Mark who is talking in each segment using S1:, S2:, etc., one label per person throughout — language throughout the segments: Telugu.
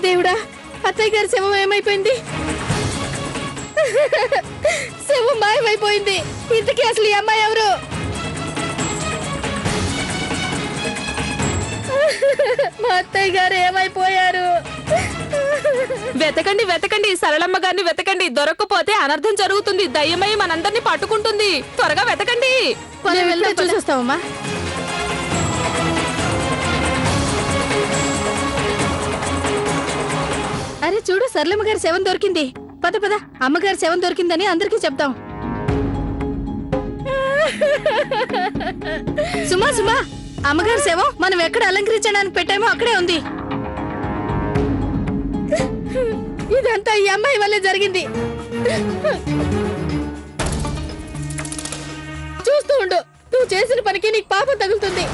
S1: దేవుడా, అత్తయ్య గారి శవం ఏమైపోయింది? శవం మాయమైపోయింది. ఇంతకీ అసలు ఈ అమ్మాయి ఎవరు? మా అత్తయ్య గారు ఏమైపోయారు?
S2: వెతకండి వెతకండి, సరళమ్మ గారిని వెతకండి. దొరకకపోతే అనర్థం జరుగుతుంది. దయ్యమై మనందరినీ పట్టుకుంటుంది. త్వరగా వెతకండి.
S1: వెళ్తే చూసొస్తావమ్మా. అరే చూడు, సరళమ్మ గారి శవం దొరికింది. పద పద, అమ్మగారి శవం దొరికిందని అందరికీ చెప్తాం. సుమా సుమా, అమ్మగారి శవం మనం ఎక్కడ అలంకరించడానికి పెట్టామో అక్కడే ఉంది. ఇదంతా ఈ అమ్మాయి వల్లే జరిగింది. చూస్తూ ఉండు, నువ్వు చేసిన పనికి నీకు పాపం తగులుతుంది.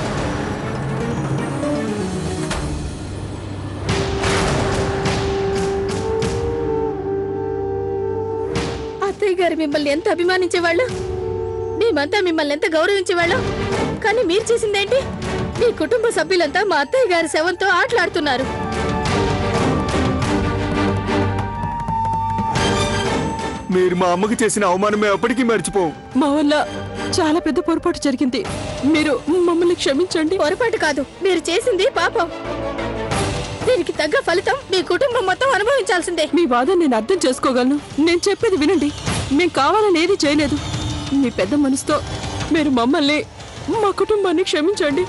S1: అత్తయ్య గారు మిమ్మల్ని ఎంత అభిమానించేవాళ్ళు, మేమంతా మిమ్మల్ని ఎంత గౌరవించేవాళ్ళం. కానీ మీరు చేసిందేంటి? మీ కుటుంబ సభ్యులంతా మా అత్తయ్య గారి శవంతో ఆటలాడుతున్నారు.
S3: మీరు మా అమ్మకి చేసిన అవమానమే అప్పటికీ మర్చిపోం.
S2: మా వల్ల చాలా పెద్ద పొరపాటు జరిగింది. మీరు మమ్మల్ని క్షమించండి.
S1: పొరపాటు కాదు, మీరు చేసింది పాపం. దీనికి తగ్గ ఫలితం మీ కుటుంబం మొత్తం అనుభవించాల్సిందే.
S2: మీ బాధ నేను అర్థం చేసుకోగలను. నేను చెప్పేది వినండి. మేం కావాలని ఏది చేయలేదు. మీ పెద్ద మనసుతో మీరు మమ్మల్ని, మా కుటుంబాన్ని క్షమించండి.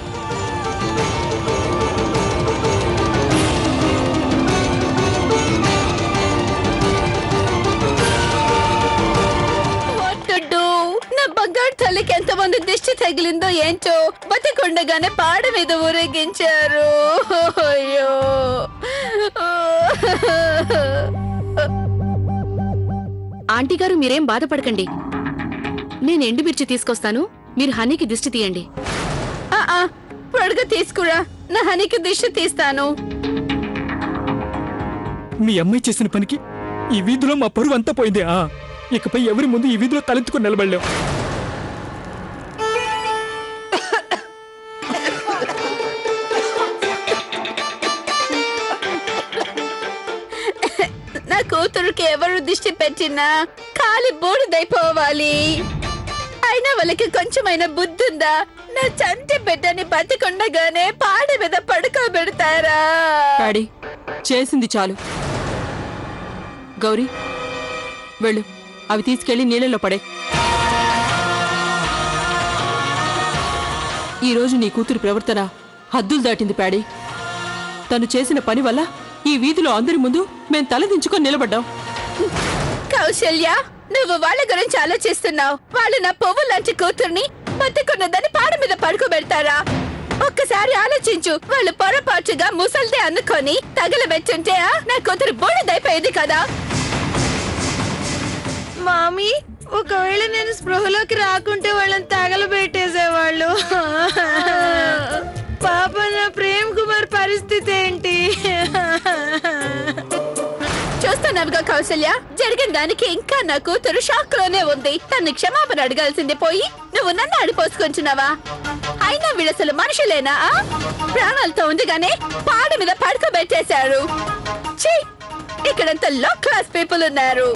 S1: నా బంగారు తల్లికి ఎంతమంది దిష్టి తగిలిందో ఏంటో. బతికొండగానే పాడ మీద ఊరేగించారు. అయ్యో,
S4: ఆంటీ గారు, మీరేం బాధపడకండి. నేను ఎండుమిర్చి తీసుకొస్తాను, మీరు హనీకి దిష్టి తీయండి.
S1: త్వరగా తీసుకురా, నా హనీకి దిష్టి తీస్తాను.
S5: మీ అమ్మాయి చేసిన పనికి ఈ వీధిలో మా పరువు అంతా పోయింది. ఇకపై ఎవరి ముందు ఈ వీధిలో తలెత్తుకుని నిలబడలేం.
S1: నా కూతురుకి ఎవరు దిష్టి పెట్టినా కాలి బూడిదైపోవాలి. అయినా వాళ్ళకి కొంచెమైనా బుద్ధి ఉందా? నా చంటి బిడ్డని బతికొండగానే పాడ మీద పడుకోబెడతారా?
S2: డాడీ, చేసింది చాలు. గౌరీ, వెళ్ళు, అవి తీసుకెళ్లి నీళ్ళలో పడే. ఈరోజు నీ కూతురు ప్రవర్తన హద్దులు దాటింది ప్యాడీ. తను చేసిన పని వల్ల ఈ వీధిలో అందరి ముందు మేం తలదించుకొని నిలబడ్డాం.
S1: కౌశల్య, నువ్వు వాళ్ళ గురించి ఆలోచిస్తున్నావు. వాళ్ళు నా పువ్వు లాంటి కూతుర్ని బతికున్నదని పాడ మీద పడుకోబెడతారా? ఒక్కసారి ఆలోచించు. వాళ్ళు పొరపాటుగా ముసల్దే అనుకొని తగలబెట్టుంటే నా కూతురు బూడిదైపోయేది కదా. మామీ, ఒకవేళ నేను స్పృహలోకి రాకుంటే వాళ్ళని తగలబెట్టేసేవాళ్ళు. పాప, నా ప్రేమ్ కుమార్ పరిస్థితి ఏంటి? చూస్తున్నావుగా కౌశల్య, జరిగిన దానికి ఇంకా నా కూతురు షాక్ లోనే ఉంది. తను క్షమాపణ అడగాల్సింది పోయి నువ్వు నన్ను అడిపోసుకొంచున్నావా? అయినా వీళ్ళసలు మనుషులేనా? ప్రాణాలతో ఉందిగానే పాడ మీద పడుకోబెట్టేశారు. ఛీ, ఇక్కడంతా లో క్లాస్ పీపుల్ ఉన్నారు.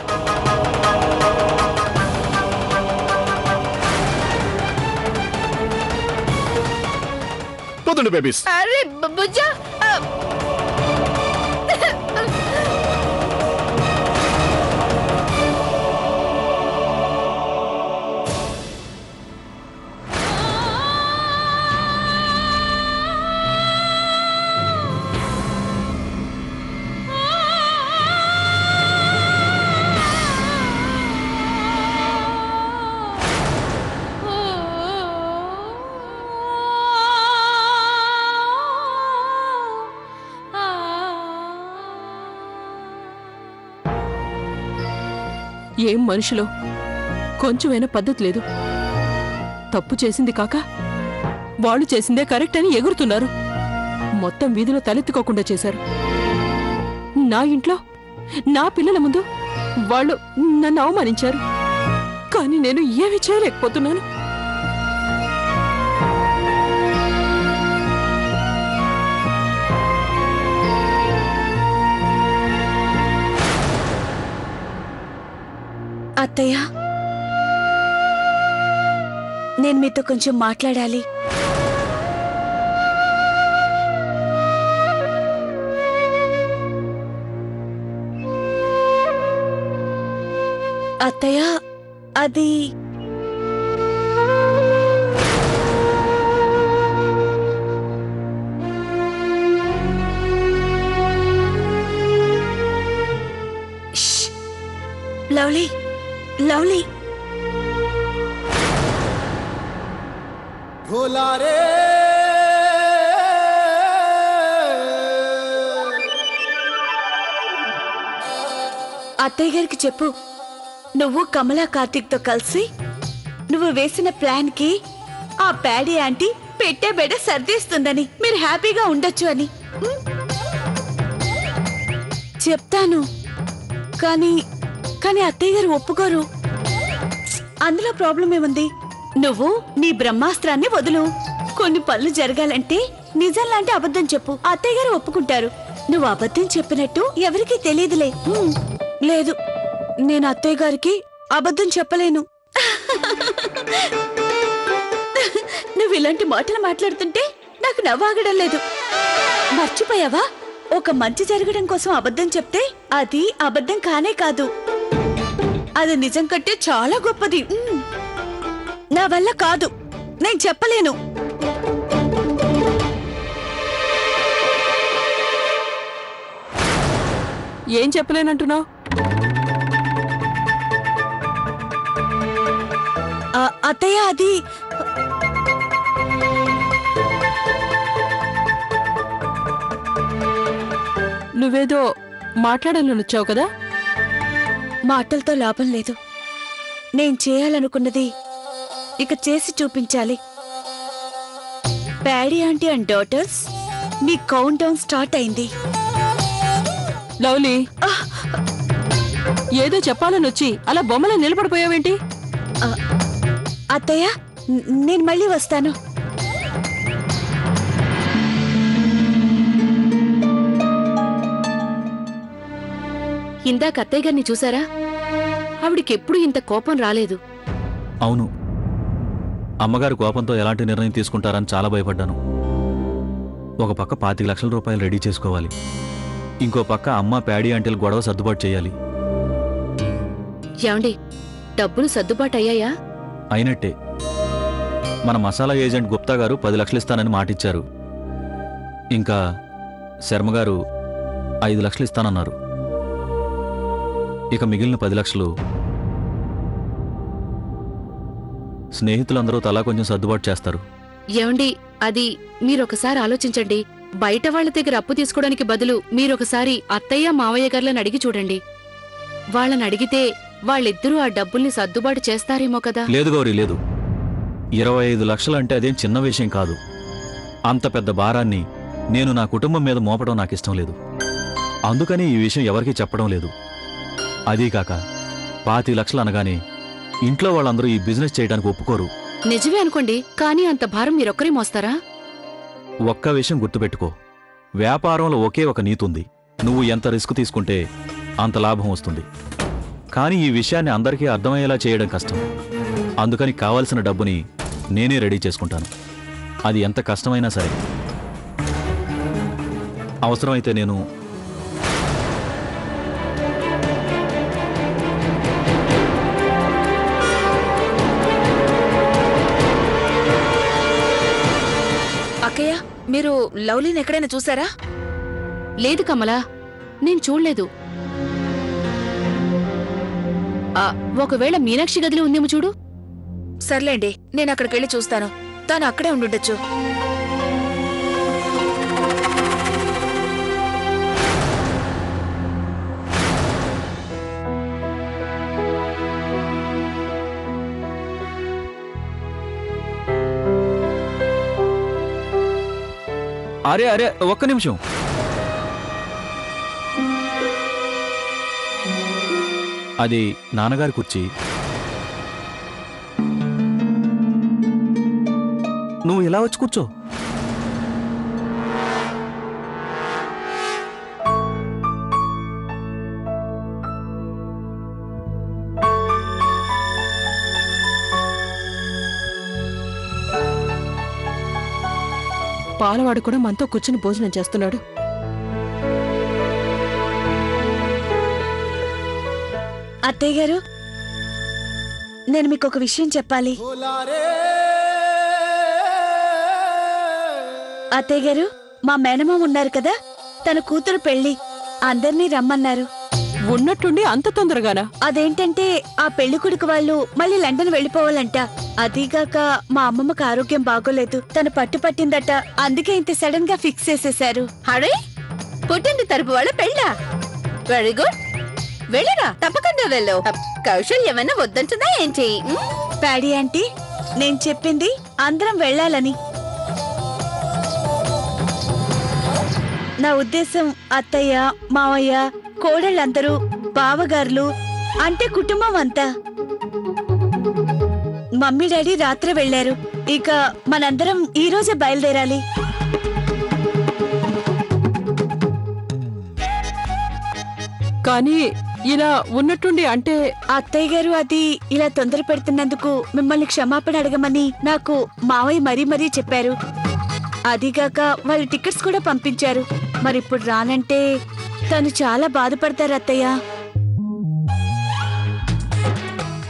S3: పోతుండు బేబీస్.
S1: అరే బుజ్జా,
S2: ఏం మనుషులో కొంచెమైనా పద్ధతి లేదు. తప్పు చేసింది కాక వాళ్ళు చేసిందే కరెక్ట్ అని ఎగురుతున్నారు. మొత్తం వీధిలో తలెత్తుకోకుండా చేశారు. నా ఇంట్లో నా పిల్లల ముందు వాళ్ళు నన్ను అవమానించారు. కానీ నేను ఏమీ చేయలేకపోతున్నాను.
S6: అత్తయ్య, నేను మీతో కొంచెం మాట్లాడాలి. అత్తయ్య, అది ష్! లవ్లీ, లవ్లీ, అత్తయ్య గారికి చెప్పు, నువ్వు కమలా కార్తీక్ తో కలిసి నువ్వు వేసిన ప్లాన్ కి ఆ ప్యాడీ ఆంటీ పెట్టే బెడ సర్దేస్తుందని, మీరు హ్యాపీగా ఉండొచ్చు అని. చెప్తాను, కానీ కానీ అత్తయ్య గారు ఒప్పుకోరు. అందులో ప్రాబ్లం ఏముంది? నువ్వు నీ బ్రహ్మాస్త్రాన్ని వదులు. కొన్ని పనులు జరగాలంటే నిజం లాంటి అబద్ధం చెప్పు, అత్తయ్య గారు ఒప్పుకుంటారు. నువ్వు అబద్ధం చెప్పినట్టు ఎవరికీ తెలియదులే. లేదు, నేను అత్తయ్య గారికి అబద్ధం చెప్పలేను. నువ్వు ఇలాంటి మాటలు మాట్లాడుతుంటే నాకు నవ్వాగడం లేదు. మర్చిపోయావా? ఒక మంచి జరగడం కోసం అబద్ధం చెప్తే అది అబద్ధం కానే కాదు, అది నిజం కంటే చాలా గొప్పది. నా వల్ల కాదు, నేను చెప్పలేను.
S2: ఏం చెప్పలేనంటున్నావు?
S6: అత్తయ్య, అది
S2: నువ్వేదో మాట్లాడాలని వచ్చావు కదా?
S6: మాటలతో లాభం లేదు. నేను చేయాలనుకున్నది ఇక చేసి చూపించాలి. Paddy aunty and daughters, me count down start అయింది.
S2: లవ్లీ, ఏదో చెప్పాలని వచ్చి అలా బొమ్మలా నిలబడిపోయావేంటి?
S6: అత్తయ్య, నేను మళ్ళీ వస్తాను.
S4: ఇందాక అత్తయ్య గారిని చూసారా? ఆవిడికెప్పుడు ఇంత కోపం రాలేదు.
S7: అవును, అమ్మగారు కోపంతో ఎలాంటి నిర్ణయం తీసుకుంటారని చాలా భయపడ్డాను. ఒక పక్క 25 లక్షల రూపాయలు రెడీ చేసుకోవాలి, ఇంకో పక్క అమ్మ ప్యాడీ ఆంటీల గొడవ సర్దుబాటు చేయాలి.
S4: ఏమండి, డబ్బులు సర్దుబాటు అయ్యాయా?
S7: అయినట్టే. మన మసాలా ఏజెంట్ గుప్తా గారు 10 లక్షలు ఇస్తానని మాటిచ్చారు. ఇంకా శర్మగారు 5 లక్షలు ఇస్తానన్నారు. ఇక మిగిలిన 10 లక్షలు స్నేహితులందరూ తలా కొంచెం సర్దుబాటు చేస్తారు.
S4: ఏమండి, అది మీరొకసారి ఆలోచించండి. బయట వాళ్ళ దగ్గర అప్పు తీసుకోవడానికి బదులు మీరొకసారి అత్తయ్య మావయ్య గారులను అడిగి చూడండి. వాళ్ళని అడిగితే వాళ్ళిద్దరూ ఆ డబ్బుల్ని సర్దుబాటు చేస్తారేమో కదా.
S7: లేదు గౌరీ, లేదు. 25 లక్షలంటే అదేం చిన్న విషయం కాదు. అంత పెద్ద భారాన్ని నేను నా కుటుంబం మీద మోపడం నాకిష్టం లేదు. అందుకని ఈ విషయం ఎవరికీ చెప్పడం లేదు. అదీకాక 25 లక్షలు అనగానే ఇంట్లో వాళ్ళందరూ ఈ బిజినెస్ చేయడానికి ఒప్పుకోరు.
S4: నిజమే అనుకోండి, కానీ అంత భారం మీరొక్కరే మోస్తారా?
S7: ఒక్క విషయం గుర్తుపెట్టుకో, వ్యాపారంలో ఒకే ఒక నీతుంది. నువ్వు ఎంత రిస్క్ తీసుకుంటే అంత లాభం వస్తుంది. కానీ ఈ విషయాన్ని అందరికీ అర్థమయ్యేలా చేయడం కష్టం. అందుకని కావలసిన డబ్బుని నేనే రెడీ చేసుకుంటాను, అది ఎంత కష్టమైనా సరే. అవసరమైతే నేను
S6: అక్కయ్య, మీరు లవ్లీని ఎక్కడైనా చూసారా?
S4: లేదు కమలా, నేను చూడలేదు. ఒకవేళ మీనాక్షి గదిలో ఉందేమో చూడు.
S6: సర్లేండి, నేను అక్కడికి వెళ్ళి చూస్తాను. తాను అక్కడే ఉండుండొచ్చు.
S7: అరే అరే, ఒక్క నిమిషం. అది నాన్నగారి కుర్చీ. నువ్వు ఇలా వచ్చి కూర్చో.
S2: పాలవాడు కూడా మనతో కూర్చుని భోజనం చేస్తున్నాడు.
S6: అత్తయ్య గారు, నేను మీకు ఒక విషయం చెప్పాలి. అత్తయ్య గారు, మా మేనమామ ఉన్నారు కదా, తన కూతురు పెళ్లి, అందర్నీ రమ్మన్నారు.
S2: ఉన్నట్టుండి అంత తొందరగానా?
S6: అదేంటంటే ఆ పెళ్లి కొడుకు వాళ్ళు మళ్ళీ లండన్ వెళ్ళిపోవాలంట. అదీగాక మా అమ్మమ్మకు ఆరోగ్యం బాగోలేదు, తను పట్టిందట. అందుకే ఇంత సడన్ గా ఫిక్స్ చేసేశారు.
S1: అరే, పుట్టింటి తరపు వాళ్ళ పెళ్ళా? వెరీ గుడ్, వెళ్ళరా, తప్పకుండా వెళ్ళు. కౌశల్ ఏమైనా వద్దంటుందా ఏంటి?
S6: ప్యాడీ ఆంటీ, నేను చెప్పింది అందరం వెళ్ళాలని. నా ఉద్దేశం అత్తయ్య, మావయ్య, కోడళ్ళందరూ, బావగారులు, అంటే కుటుంబం అంతా. మమ్మీ డాడీ రాత్రి వెళ్లారు. ఇక మనందరం ఈ రోజే బయలుదేరాలి.
S2: కానీ ఇలా ఉన్నట్టుండి అంటే
S6: అత్తయ్య గారు అది ఇలా తొందర పెడుతున్నందుకు మిమ్మల్ని క్షమాపణ అడగమని నాకు మావయ్య మరీ చెప్పారు. అదిగాక వాళ్ళు టికెట్స్ కూడా పంపించారు. మరిప్పుడు రానంటే తను చాలా బాధపడతారు అత్తయ్య.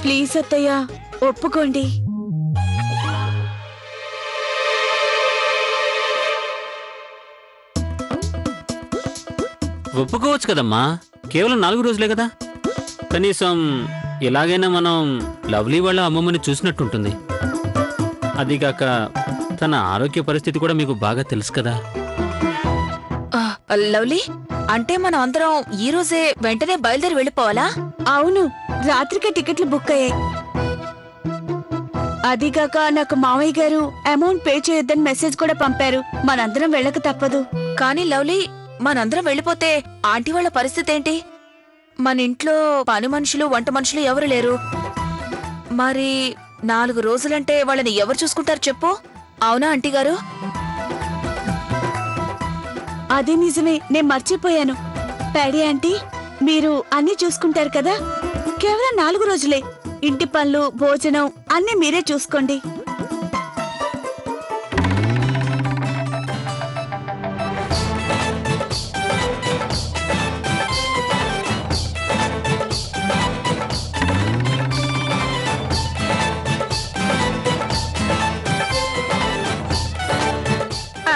S6: ప్లీజ్ అత్తయ్య, ఒప్పుకోండి.
S8: ఒప్పుకోవచ్చు కదమ్మా, కేవలం 4 రోజులే కదా. కనీసం ఎలాగైనా మనం లవ్లీ వాళ్ళ అమ్మమ్మని చూసినట్టుంటుంది. అదిగాక తన ఆరోగ్య పరిస్థితి కూడా మీకు బాగా తెలుసు కదా.
S9: లవ్లీ, అంటే మనం అందరం ఈ రోజే వెంటనే బయలుదేరి వెళ్ళిపోవాలా?
S6: అవును, రాత్రికే టికెట్లు బుక్ అయ్యాయి. అదిగాక నాకు మావయ్య గారు అమౌంట్ పే చేయొద్దని మెసేజ్ కూడా పంపారు. మనందరం వెళ్ళక తప్పదు.
S9: కానీ లవ్లీ, మనందరం వెళ్ళిపోతే ఆంటీ వాళ్ళ పరిస్థితి ఏంటి? మన ఇంట్లో పని మనుషులు, వంట మనుషులు ఎవరు లేరు. మరి 4 రోజులంటే వాళ్ళని ఎవరు చూసుకుంటారు చెప్పు? అవునా ఆంటీ గారు?
S6: అది నిజమే, నేను మర్చిపోయాను. ప్యాడీ ఆంటీ, మీరు అన్ని చూసుకుంటారు కదా. కేవలం 4 రోజులే. ఇంటి పనులు, భోజనం అన్ని మీరే చూసుకోండి.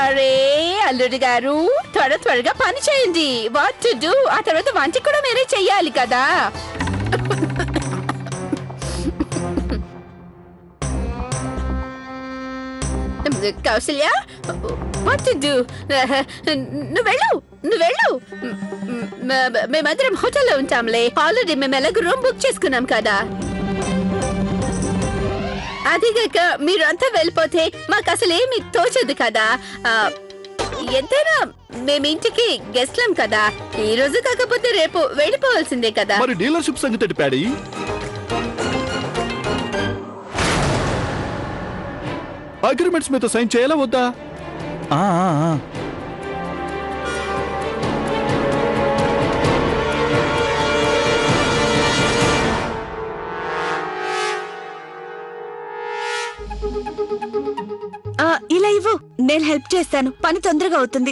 S1: అరే అల్లుడి గారు, త్వరగా పని చేయండి. What to do? ఆ తర్వాత వంట కూడా మీరే చెయ్యాలి కదా. Kausalya, what to do? నువ్వు వెళ్ళు. మేమందరం హోటల్లో ఉంటాంలే. ఆల్రెడీ మేము ఎలాగో రూమ్ బుక్ చేసుకున్నాం కదా. అదిగాక మీరు అంతా వెళ్ళిపోతే మాకు అసలు ఏమి తోచదు కదా. ఎంతైనా మేము ఇంటికి గెస్ట్లం కదా. ఈ రోజు కాకపోతే రేపు వెళ్ళిపోవాల్సిందే కదా.
S3: మరి డీలర్షిప్ సంగతి ప్యాడీ? అగ్రిమెంట్స్ మీద సైన్ చేయాలా వద్దా?
S7: ఆ, ఆ, ఆ.
S6: ఇలా ఇవ్వు, నేను హెల్ప్ చేస్తాను. పని తొందరగా అవుతుంది.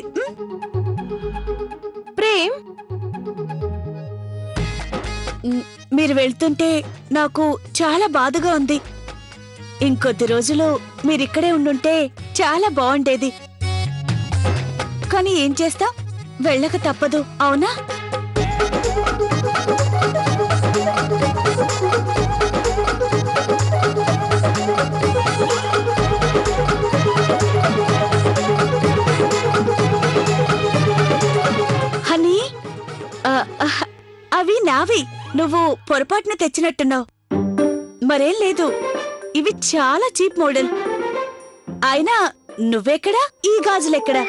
S6: ప్రేమ్, మీరు వెళ్తుంటే నాకు చాలా బాధగా ఉంది. ఇంకొద్ది రోజులు మీరిక్కడే ఉండుంటే చాలా బాగుండేది. కానీ ఏం చేస్తాం, వెళ్ళక తప్పదు. అవునా? హనీ, అవి నావి. నువ్వు పొరపాటున తెచ్చినట్టున్నావు. మరేం లేదు, ఇవి చాలా చీప్ మోడల్. అయినా నువ్వెక్కడా, ఈ గాజులెక్కడా?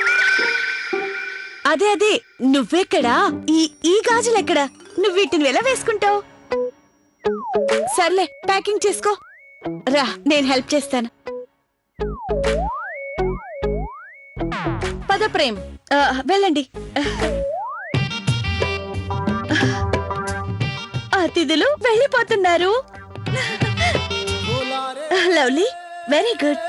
S6: అదే నువ్వెక్కడా, ఈ గాజులెక్కడా? నువ్వు వీటిని ఎలా వేసుకుంటావు? సర్లే, ప్యాకింగ్ చేసుకో. రా, నేను హెల్ప్ చేస్తాను. పద ప్రేమ్, వెళ్ళండి. అతిథులు వెళ్ళిపోతున్నారు. Lovely, very good.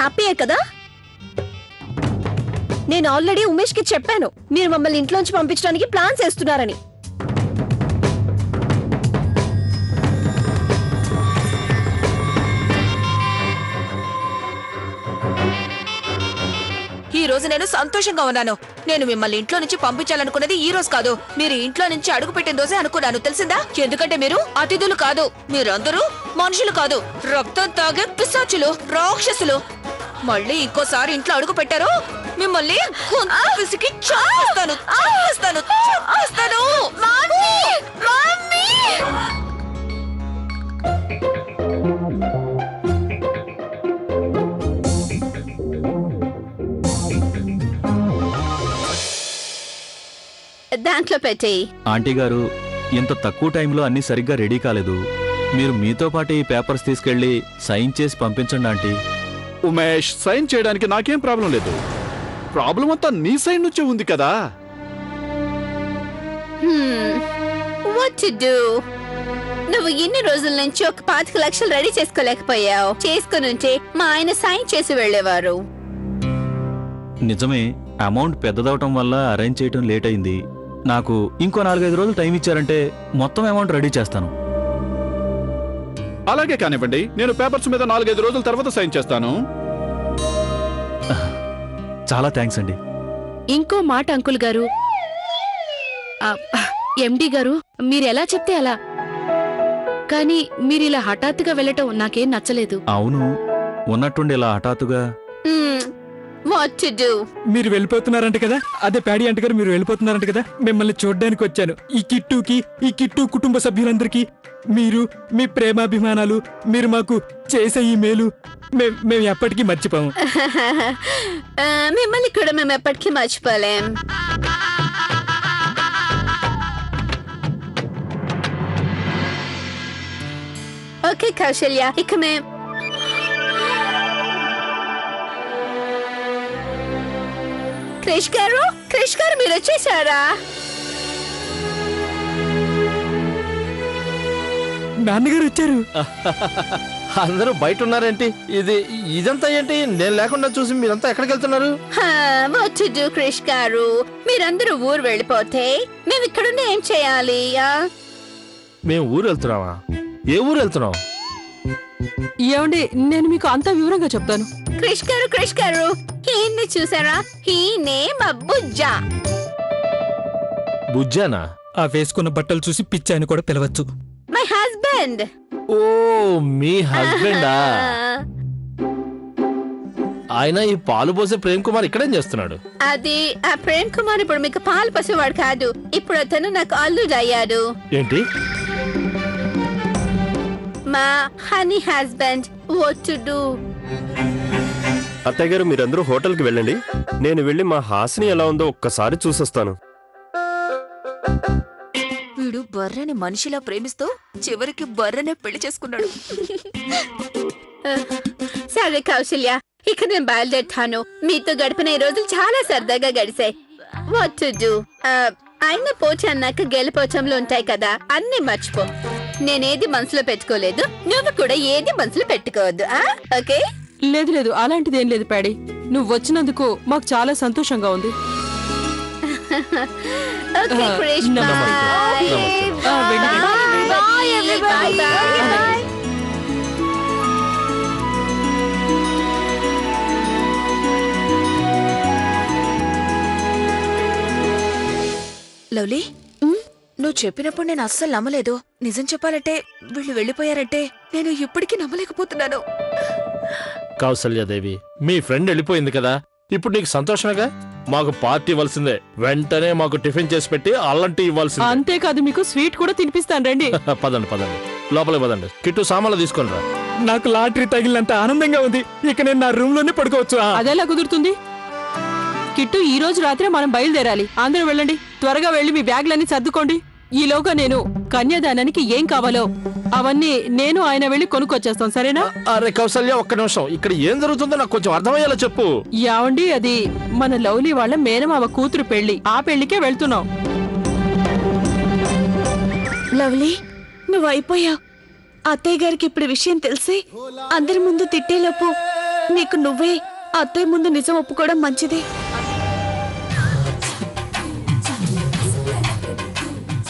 S1: హ్యాపీయే కదా? నేను ఆల్రెడీ ఉమేష్ కి చెప్పాను మీరు మమ్మల్ని ఇంట్లోంచి పంపించడానికి ప్లాన్ చేస్తున్నారని.
S9: ఈ రోజు నేను సంతోషంగా ఉన్నాను. నేను మిమ్మల్ని ఇంట్లో నుంచి పంపించాలనుకున్నది ఈ రోజు కాదు, మీరు ఇంట్లో నుంచి అడుగు పెట్టిన రోజే అనుకున్నాను, తెలిసిందా? ఎందుకంటే మీరు అతిథులు కాదు, మీరందరూ మనుషులు కాదు, రక్తం తాగే పిశాచులు, రాక్షసులు. మళ్ళీ ఇంకోసారి ఇంట్లో అడుగు పెట్టారు మిమ్మల్ని గొంతు పిసికి చంపేస్తాను, చంపేస్తాను, చంపేస్తాను.
S1: దాంట్లో పెట్టేయి.
S7: ఆంటీ గారు, ఇంత తక్కువ టైంలో అన్నీ సరిగ్గా రెడీ కాలేదు. మీరు మీతో పాటు ఈ పేపర్స్ తీసుకెళ్లి సైన్ చేసి పంపించండి ఆంటీ.
S3: ఉమేష్, సైన్ చేయడానికి నాకేం ప్రాబ్లం లేదు. ప్రాబ్లం అంతా నీ సైడ్ నుంచే ఉంది కదా.
S1: What to do? నువ్వు ఇన్ని రోజుల నుంచి ఒక 25 లక్షలు రెడీ చేసుకోలేకపోయావు. చేసుకునుంటే మా ఆయన సైన్ చేసి వెళ్ళేవారు.
S7: నిజమే, అమౌంట్ పెద్దదవటం వల్ల అరేంజ్ చేయటం లేట్ అయింది. నాకు ఇంకో 4-5 రోజులు టైం ఇచ్చారంటే మొత్తం అమౌంట్ రెడీ చేస్తాను.
S3: అలాగే కానివ్వండి, నేను పేపర్స్ మీద 4-5 రోజుల తర్వాత సైన్ చేస్తాను.
S7: చాలా థ్యాంక్స్ అండి.
S4: ఇంకో మాట అంకుల్ గారు, ఎండి గారు, మీరెలా చెప్తే అలా. కానీ మీరిలా హఠాత్తుగా వెళ్ళటం నాకేం నచ్చలేదు.
S7: అవును, ఉన్నట్టుండి ఇలా హఠాత్తుగా.
S1: What to do?
S5: మీరు వెళ్ళిపోతున్నారంట కదా, అదే ప్యాడీ ఆంటీ గారు మీరు వెళ్ళిపోతున్నారంట కదా, మిమ్మల్ని చూడ్డానికి వచ్చాను. ఈ కిట్టు కుటుంబ సభ్యులందరికీ మీరు మీ ప్రేమాభిమానాలు, మీరు మాకు చేసే ఈ మేలు మేము ఎప్పటికీ మర్చిపోము.
S1: మిమ్మల్ని కూడా మేము ఎప్పటికీ మర్చిపోలేం. ఓకే కౌశల్య, ఇక మేం క్రిష్ గారు మీరు వచ్చేసారా?
S5: నాన్నగారు వచ్చారు.
S10: అందరూ బయట ఉన్నారేంటి? ఇదంతా ఏంటి? నేను లేకుండా చూసి మీరంతా ఎక్కడికి వెళ్తున్నారు?
S1: What to do, క్రిష్ గారు? మీరందరూ ఊరు వెళ్ళిపోతే మేము ఇక్కడుండి ఏం చేయాలి?
S10: మేము ఊరు వెళ్తున్నావా? ఏ ఊరు వెళ్తున్నావు?
S2: ఏమండి, నేను మీకు అంతా వివరంగా చెప్తాను.
S1: క్రిష్ గారు ఈయన్ని చూసారా? ఈయనే మా బుజ్జా.
S10: బుజ్జానా?
S5: ఆ వేసుకున్న బట్టలు చూసి పిచ్చి అని కూడా పిలవచ్చు.
S1: My husband.
S10: ఓ, మీ హస్బెండా? ఆయన ఈ పాలు పోసే ప్రేమ్ కుమార్ ఇక్కడేం చేస్తున్నాడు?
S1: అది ఆ ప్రేమ్ కుమార్ ఇప్పుడు మీకు పాలు పోసేవాడు కాదు, ఇప్పుడు అతను నాకు అల్లుడు అయ్యాడు.
S10: ఏంటి?
S1: మా honey husband. What to do?
S11: అత్తయ్య గారు, మీరందరూ హోటల్కి వెళ్ళండి. నేను వెళ్ళి మా హాసిని ఎలా ఉందో ఒక్కసారి చూసొస్తాను.
S9: వీడు బర్రెని మనిషిలా ప్రేమిస్తూ చివరికి బర్రెనే పెళ్లి చేసుకున్నాడు.
S1: సరే కౌశల్య, ఇక నేను బయలుదేరుతాను. మీతో గడిపిన ఈ రోజులు చాలా సరదాగా గడిచాయి. What to do? అయిన పోటీ అన్నాక గెలిపోచంలో ఉంటాయి కదా, అన్ని మర్చిపో. నేనేది మనసులో పెట్టుకోలేదు, నువ్వు కూడా ఏది మనసులో పెట్టుకోవద్దు. ఓకే?
S2: లేదు, అలాంటిదేం లేదు ప్యాడీ. నువ్వు వచ్చినందుకు మాకు చాలా సంతోషంగా ఉంది.
S1: ఓకే క్రిష్,
S10: నమస్తే.
S1: Bye everybody. Bye.
S9: లవ్లీ, నువ్వు చెప్పినప్పుడు నేను అస్సలు నమ్మలేదు. నిజం చెప్పాలంటే వీళ్ళు వెళ్ళిపోయారంటే నేను ఇప్పటికీ నమ్మలేకపోతున్నాను.
S10: కౌసల్యాదేవి, మీ ఫ్రెండ్ వెళ్ళిపోయింది కదా, ఇప్పుడు నీకు సంతోషమేగా? మాకు పార్టీ ఇవ్వాల్సిందే. వెంటనే మాకు టిఫిన్ చేసి పెట్టి అల్లం టీ ఇవ్వాల్సిందే.
S2: అంతేకాదు, మీకు స్వీట్ కూడా తినిపిస్తాను, రండి.
S10: పదండి లోపలికి పదండి. కిట్టు సామాన్లు తీసుకొని రా.
S5: నాకు లాటరీ తగిలినంత ఆనందంగా ఉంది. ఇక నేను నా రూమ్ లోనే పడుకోవచ్చు.
S2: అదెలా కుదురుతుంది? కిట్టు, ఈ రోజు రాత్రే మనం బయలుదేరాలి. అందరూ వెళ్ళండి, త్వరగా వెళ్ళి మీ బ్యాగ్లన్నీ సర్దుకోండి. ఈలోగా నేను కన్యాదానానికి ఏం కావాలో అవన్నీ నేను ఆయన వెళ్ళి కొనుక్కొచ్చేస్తాం, సరేనా?
S10: అరే కౌసల్య, ఒక్క నిమిషం. ఇక్కడ ఏం జరుగుతుందో నాకు కొంచెం అర్థమయ్యేలా చెప్పు.
S2: యావండి, అది మన లవ్లీ వాళ్ళ మేనమావ కూతురు పెళ్లి. ఆ పెళ్లికే వెళ్తున్నాం.
S6: లవ్లీ, నువ్వు అయిపోయావు. అత్తయ్య గారికి ఇప్పుడు విషయం తెలిసి అందరి ముందు తిట్టేలోపు నీకు నువ్వే అత్తయ్య ముందు నిజం ఒప్పుకోవడం మంచిది.